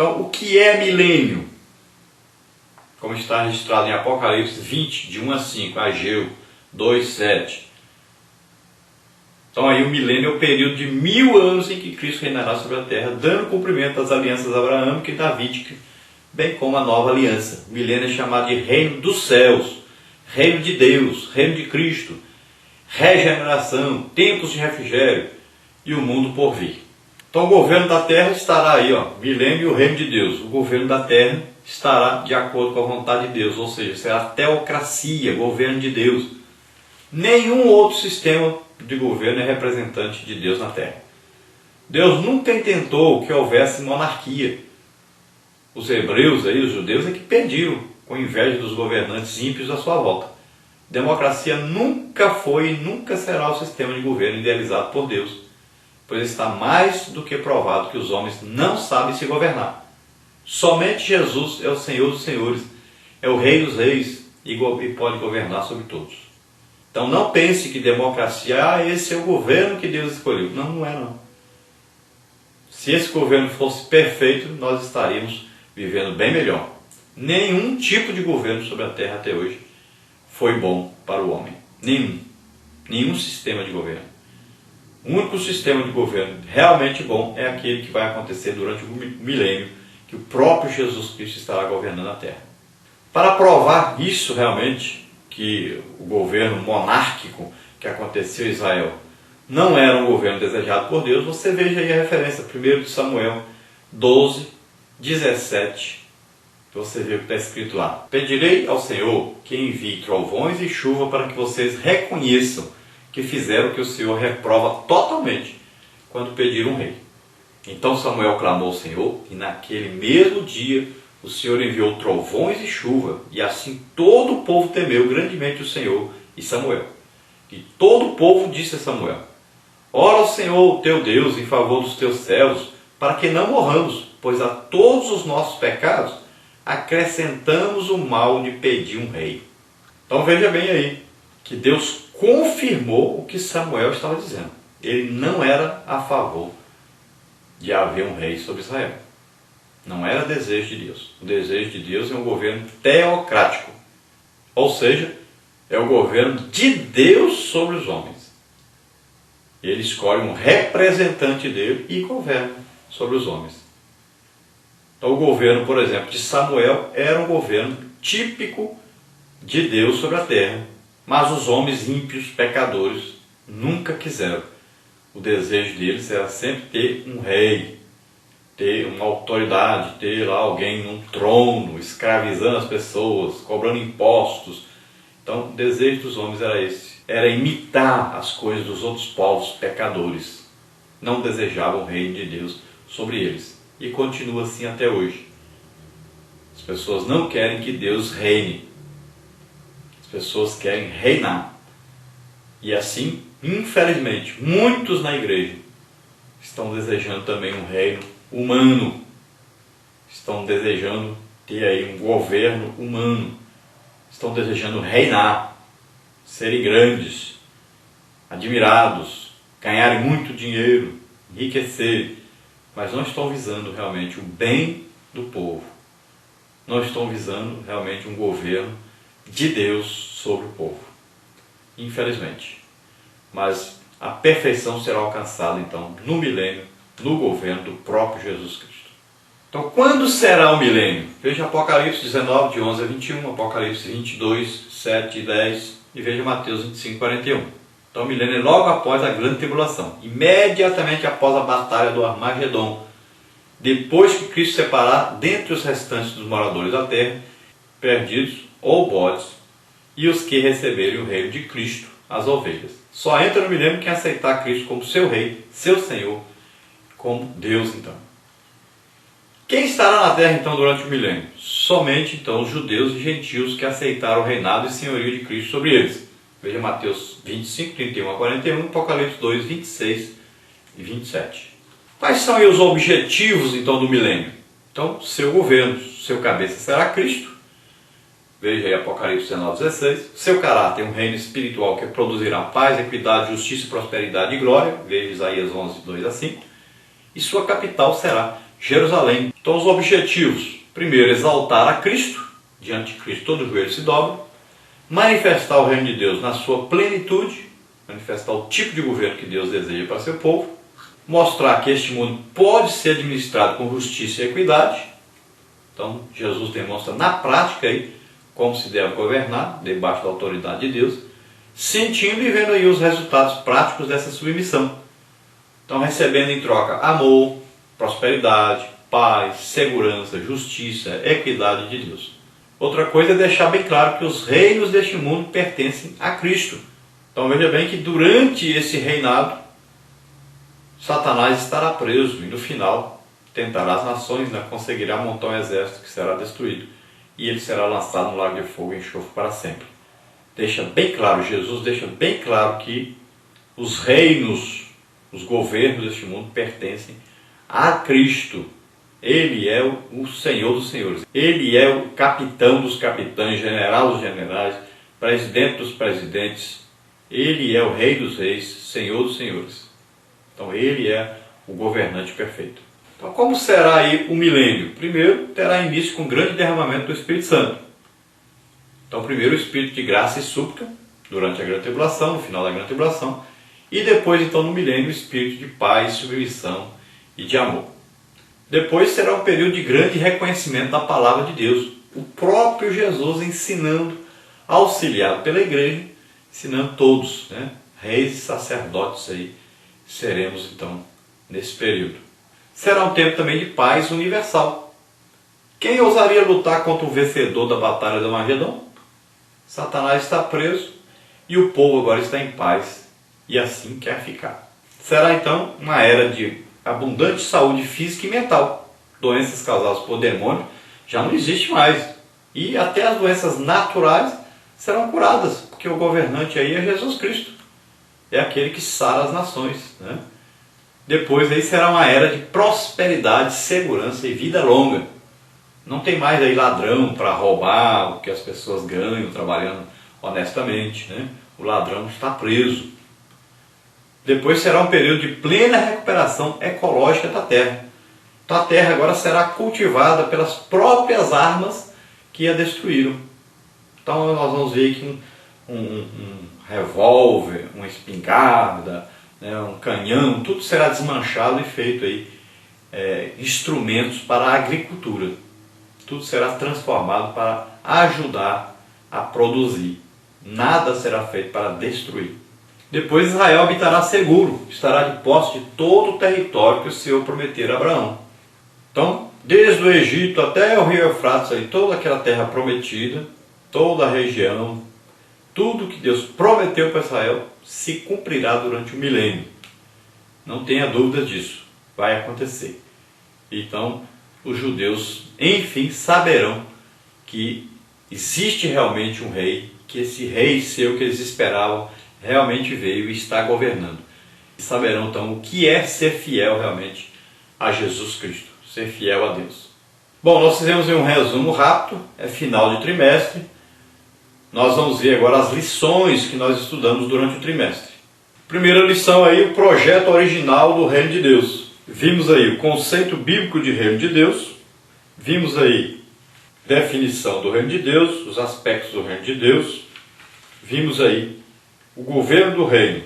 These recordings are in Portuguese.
Então, o que é milênio? Como está registrado em Apocalipse 20, de 1 a 5, Ageu 2, 7. Então aí o milênio é o período de 1000 anos em que Cristo reinará sobre a terra, dando cumprimento às alianças abraâmicas e davídicas, bem como a nova aliança. O milênio é chamado de reino dos céus, reino de Deus, reino de Cristo, regeneração, tempos de refrigério e o mundo por vir. Então o governo da terra estará aí, milênio e o reino de Deus. O governo da terra estará de acordo com a vontade de Deus, ou seja, será teocracia, governo de Deus. Nenhum outro sistema de governo é representante de Deus na terra. Deus nunca intentou que houvesse monarquia. Os hebreus, os judeus, é que pediram, com inveja dos governantes ímpios à sua volta. Democracia nunca foi e nunca será o sistema de governo idealizado por Deus, pois está mais do que provado que os homens não sabem se governar. Somente Jesus é o Senhor dos senhores, é o Rei dos reis e pode governar sobre todos. Então não pense que democracia, esse é o governo que Deus escolheu. Não, não é não. Se esse governo fosse perfeito, nós estaríamos vivendo bem melhor. Nenhum tipo de governo sobre a terra até hoje foi bom para o homem. Nenhum sistema de governo. O único sistema de governo realmente bom é aquele que vai acontecer durante o milênio, que o próprio Jesus Cristo estará governando a terra. Para provar isso realmente, que o governo monárquico que aconteceu em Israel não era um governo desejado por Deus, você veja aí a referência, 1 Samuel 12, 17, você vê o que está escrito lá. Pedirei ao Senhor que envie trovões e chuva para que vocês reconheçam que fizeram o que o Senhor reprova totalmente quando pediram um rei. Então Samuel clamou ao Senhor, e naquele mesmo dia o Senhor enviou trovões e chuva, e assim todo o povo temeu grandemente o Senhor e Samuel. E todo o povo disse a Samuel: ora ao Senhor teu Deus em favor dos teus servos, para que não morramos, pois a todos os nossos pecados acrescentamos o mal de pedir um rei. Então veja bem aí, que Deus confirmou o que Samuel estava dizendo. Ele não era a favor de haver um rei sobre Israel. Não era desejo de Deus. O desejo de Deus é um governo teocrático. Ou seja, é o governo de Deus sobre os homens. Ele escolhe um representante dele e governa sobre os homens. Então o governo, por exemplo, de Samuel era um governo típico de Deus sobre a terra. Mas os homens ímpios, pecadores, nunca quiseram. O desejo deles era sempre ter um rei, ter uma autoridade, ter lá alguém num trono, escravizando as pessoas, cobrando impostos. Então o desejo dos homens era esse, era imitar as coisas dos outros povos pecadores. Não desejavam o reino de Deus sobre eles. E continua assim até hoje. As pessoas não querem que Deus reine. As pessoas querem reinar. E assim, infelizmente, muitos na igreja estão desejando também um reino humano. Estão desejando ter aí um governo humano. Estão desejando reinar, serem grandes, admirados, ganharem muito dinheiro, enriquecerem, mas não estão visando realmente o bem do povo. Não estão visando realmente um governo de Deus sobre o povo. Infelizmente. Mas a perfeição será alcançada então no milênio, no governo do próprio Jesus Cristo. Então quando será o milênio? Veja Apocalipse 19, de 11 a 21, Apocalipse 22, 7 e 10 e veja Mateus 25, 41. Então o milênio é logo após a grande tribulação, imediatamente após a batalha do Armagedon, depois que Cristo separar dentre os restantes dos moradores da terra, perdidos ou bodes, e os que receberem o reino de Cristo, as ovelhas. Só entra no milênio quem aceitar Cristo como seu rei, seu Senhor, como Deus então. Quem estará na terra então durante o milênio? Somente então os judeus e gentios que aceitaram o reinado e senhorio de Cristo sobre eles. Veja Mateus 25, 31 a 41, Apocalipse 2, 26 e 27. Quais são aí os objetivos então do milênio? Então, seu governo, seu cabeça será Cristo. Veja aí Apocalipse 19, 16. Seu caráter, um reino espiritual que produzirá paz, equidade, justiça, prosperidade e glória. Veja Isaías 11, 2 a 5. E sua capital será Jerusalém. Então os objetivos: primeiro, exaltar a Cristo, diante de Cristo todo joelho se dobra, manifestar o reino de Deus na sua plenitude, manifestar o tipo de governo que Deus deseja para seu povo, mostrar que este mundo pode ser administrado com justiça e equidade. Então Jesus demonstra na prática aí como se deve governar, debaixo da autoridade de Deus, sentindo e vendo aí os resultados práticos dessa submissão. Então recebendo em troca amor, prosperidade, paz, segurança, justiça, equidade de Deus. Outra coisa é deixar bem claro que os reinos deste mundo pertencem a Cristo. Então veja bem que durante esse reinado, Satanás estará preso e no final tentará as nações, conseguirá montar um exército que será destruído e ele será lançado no lago de fogo e enxofre para sempre. Deixa bem claro, Jesus deixa bem claro que os reinos, os governos deste mundo pertencem a Cristo. Ele é o Senhor dos senhores. Ele é o capitão dos capitães, general dos generais, presidente dos presidentes. Ele é o rei dos reis, Senhor dos senhores. Então ele é o governante perfeito. Então como será aí o milênio? Primeiro terá início com um grande derramamento do Espírito Santo. Então primeiro o Espírito de graça e súplica, durante a grande tribulação, no final da grande tribulação. E depois então no milênio o Espírito de paz, submissão e de amor. Depois será um período de grande reconhecimento da palavra de Deus. O próprio Jesus ensinando, auxiliado pela igreja, ensinando todos, reis e sacerdotes aí, seremos então nesse período. Será um tempo também de paz universal. Quem ousaria lutar contra o vencedor da batalha do Armagedon? Satanás está preso e o povo agora está em paz e assim quer ficar. Será então uma era de abundante saúde física e mental. Doenças causadas por demônio já não existe mais. E até as doenças naturais serão curadas, porque o governante aí é Jesus Cristo. É aquele que sara as nações. Depois aí será uma era de prosperidade, segurança e vida longa. Não tem mais aí ladrão para roubar o que as pessoas ganham trabalhando honestamente. O ladrão está preso. Depois será um período de plena recuperação ecológica da terra. Então a terra agora será cultivada pelas próprias armas que a destruíram. Então nós vamos ver aqui um revólver, uma espingarda, um canhão, tudo será desmanchado e feito aí instrumentos para a agricultura. Tudo será transformado para ajudar a produzir. Nada será feito para destruir. Depois Israel habitará seguro, estará de posse de todo o território que o Senhor prometera a Abraão. Então, desde o Egito até o rio Eufrates, aí, toda aquela terra prometida, toda a região, tudo que Deus prometeu para Israel se cumprirá durante o milênio. Não tenha dúvida disso, vai acontecer. Então, os judeus, enfim, saberão que existe realmente um rei, que esse rei seu que eles esperavam realmente veio e está governando. E saberão então o que é ser fiel realmente a Jesus Cristo, ser fiel a Deus. Bom, nós fizemos um resumo rápido, é final de trimestre. Nós vamos ver agora as lições que nós estudamos durante o trimestre. Primeira lição aí, o projeto original do Reino de Deus. Vimos aí o conceito bíblico de Reino de Deus, vimos aí definição do Reino de Deus, os aspectos do Reino de Deus, vimos aí o governo do reino.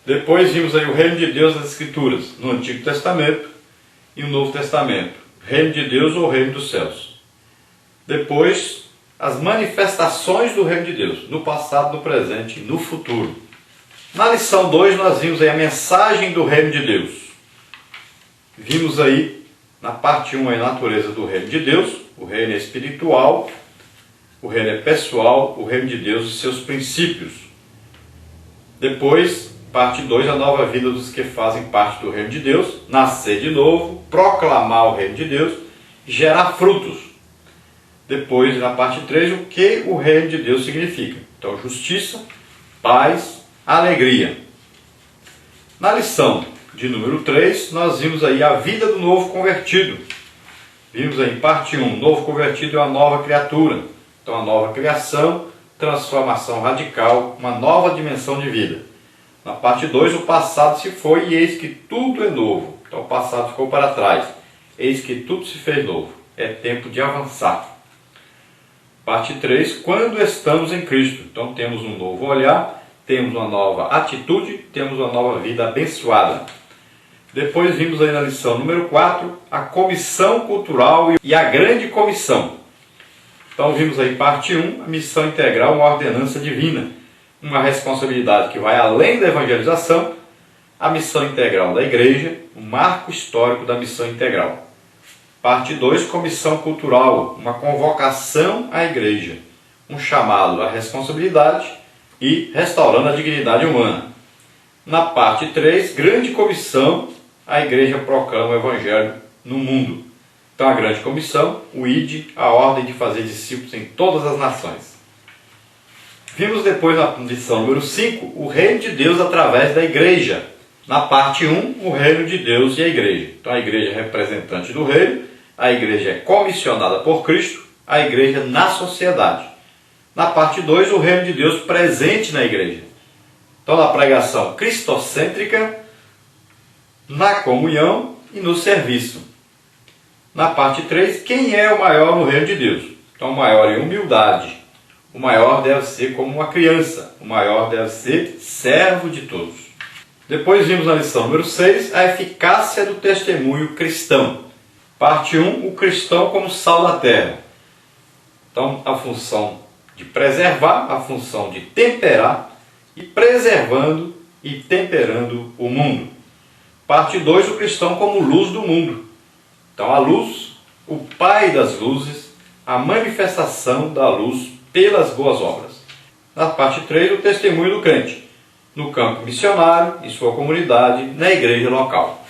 Depois vimos aí o reino de Deus nas Escrituras, no Antigo Testamento e no Novo Testamento. Reino de Deus ou reino dos céus. Depois, as manifestações do reino de Deus, no passado, no presente e no futuro. Na lição 2 nós vimos aí a mensagem do reino de Deus. Vimos aí, na parte 1, a natureza do reino de Deus. O reino é espiritual, o reino é pessoal, o reino de Deus e seus princípios. Depois, parte 2, a nova vida dos que fazem parte do reino de Deus, nascer de novo, proclamar o reino de Deus, gerar frutos. Depois, na parte 3, o que o reino de Deus significa. Então, justiça, paz, alegria. Na lição de número 3, nós vimos aí a vida do novo convertido. Vimos aí, parte 1, novo convertido é uma nova criatura. Então, a nova criação, transformação radical, uma nova dimensão de vida. Na parte 2, o passado se foi e eis que tudo é novo. Então, o passado ficou para trás. eis que tudo se fez novo. É tempo de avançar. Parte 3, quando estamos em Cristo. Então temos um novo olhar, temos uma nova atitude, temos uma nova vida abençoada. Depois vimos aí na lição número 4, a comissão cultural e a grande comissão. Então vimos aí parte 1, a missão integral, uma ordenança divina. Uma responsabilidade que vai além da evangelização, a missão integral da igreja, um marco histórico da missão integral. Parte 2, comissão cultural, uma convocação à igreja, um chamado à responsabilidade e restaurando a dignidade humana. Na parte 3, grande comissão, a igreja proclama o evangelho no mundo. Então a grande comissão, o ID, a ordem de fazer discípulos em todas as nações. Vimos depois na lição número 5, o reino de Deus através da igreja. Na parte 1, o reino de Deus e a igreja. Então a igreja é representante do reino, a igreja é comissionada por Cristo, a igreja na sociedade. Na parte 2, o reino de Deus presente na igreja. Então na pregação cristocêntrica, na comunhão e no serviço. Na parte 3, quem é o maior no reino de Deus? Então o maior em humildade. O maior deve ser como uma criança. O maior deve ser servo de todos. Depois vimos na lição número 6 a eficácia do testemunho cristão. Parte 1, o cristão como sal da terra. Então a função de preservar, a função de temperar e preservando e temperando o mundo. Parte 2, o cristão como luz do mundo. Então a luz, o Pai das luzes, a manifestação da luz pelas boas obras. Na parte 3, o testemunho do crente, no campo missionário, em sua comunidade, na igreja local.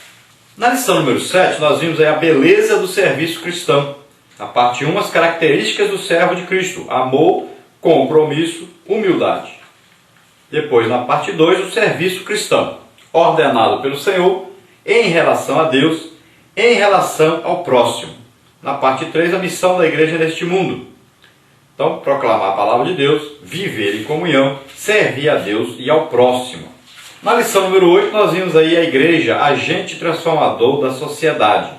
Na lição número 7, nós vimos aí a beleza do serviço cristão. Na parte 1, as características do servo de Cristo, amor, compromisso, humildade. Depois, na parte 2, o serviço cristão, ordenado pelo Senhor, em relação a Deus, em relação ao próximo. Na parte 3, a missão da igreja neste mundo. Então, proclamar a palavra de Deus, viver em comunhão, servir a Deus e ao próximo. Na lição número 8, nós vimos aí a igreja, agente transformador da sociedade.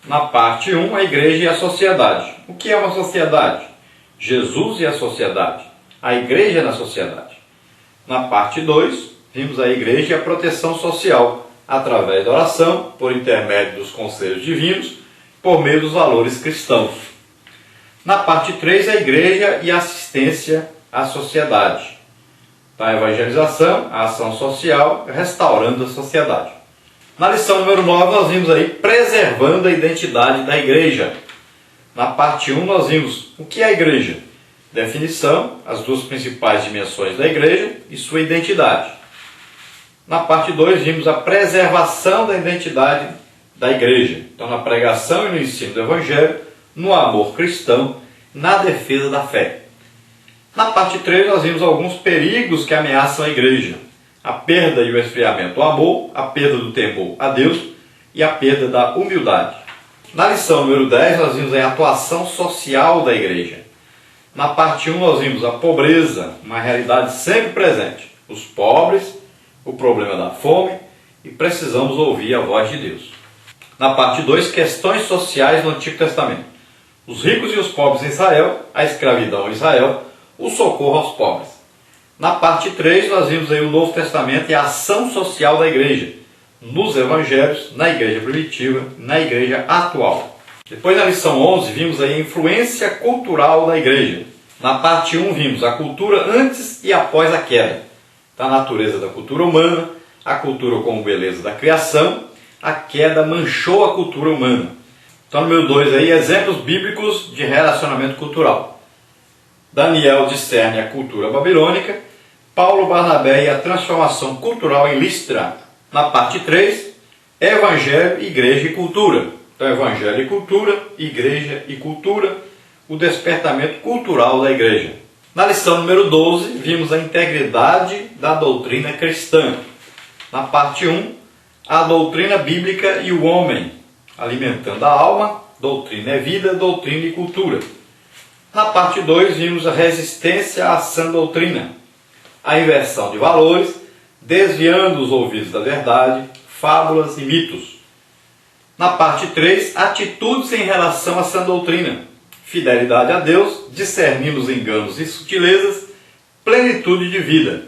Na parte 1, a igreja e a sociedade. O que é uma sociedade? Jesus e a sociedade. A igreja na sociedade. Na parte 2, vimos a igreja e a proteção social, através da oração, por intermédio dos conselhos divinos, por meio dos valores cristãos. Na parte 3, a igreja e a assistência à sociedade. A evangelização, a ação social, restaurando a sociedade. Na lição número 9, nós vimos aí preservando a identidade da igreja. Na parte 1, nós vimos o que é a igreja. Definição, as duas principais dimensões da igreja e sua identidade. Na parte 2, vimos a preservação da identidade da igreja. Então, na pregação e no ensino do evangelho, no amor cristão, na defesa da fé. Na parte 3, nós vimos alguns perigos que ameaçam a igreja. A perda e o esfriamento do amor, a perda do temor a Deus e a perda da humildade. Na lição número 10, nós vimos a atuação social da igreja. Na parte 1, nós vimos a pobreza, uma realidade sempre presente. Os pobres, o problema da fome e precisamos ouvir a voz de Deus. Na parte 2, questões sociais no Antigo Testamento. Os ricos e os pobres em Israel, a escravidão em Israel, o socorro aos pobres. Na parte 3, nós vimos aí o Novo Testamento e a ação social da igreja, nos evangelhos, na igreja primitiva, na igreja atual. Depois, na lição 11, vimos aí a influência cultural da igreja. Na parte 1, vimos a cultura antes e após a queda. A natureza da cultura humana, a cultura como beleza da criação, a queda manchou a cultura humana. Então, número 2, aí, exemplos bíblicos de relacionamento cultural. Daniel discerne a cultura babilônica, Paulo Barnabé e a transformação cultural em Listra. Na parte 3, Evangelho, Igreja e Cultura. Então, Evangelho e Cultura, Igreja e Cultura, o despertamento cultural da igreja. Na lição número 12, vimos a integridade da doutrina cristã. Na parte 1, a doutrina bíblica e o homem, alimentando a alma, doutrina é vida, doutrina e cultura. Na parte 2, vimos a resistência à sã doutrina, a inversão de valores, desviando os ouvidos da verdade, fábulas e mitos. Na parte 3, atitudes em relação à sã doutrina. Fidelidade a Deus, discernindo os enganos e sutilezas, plenitude de vida.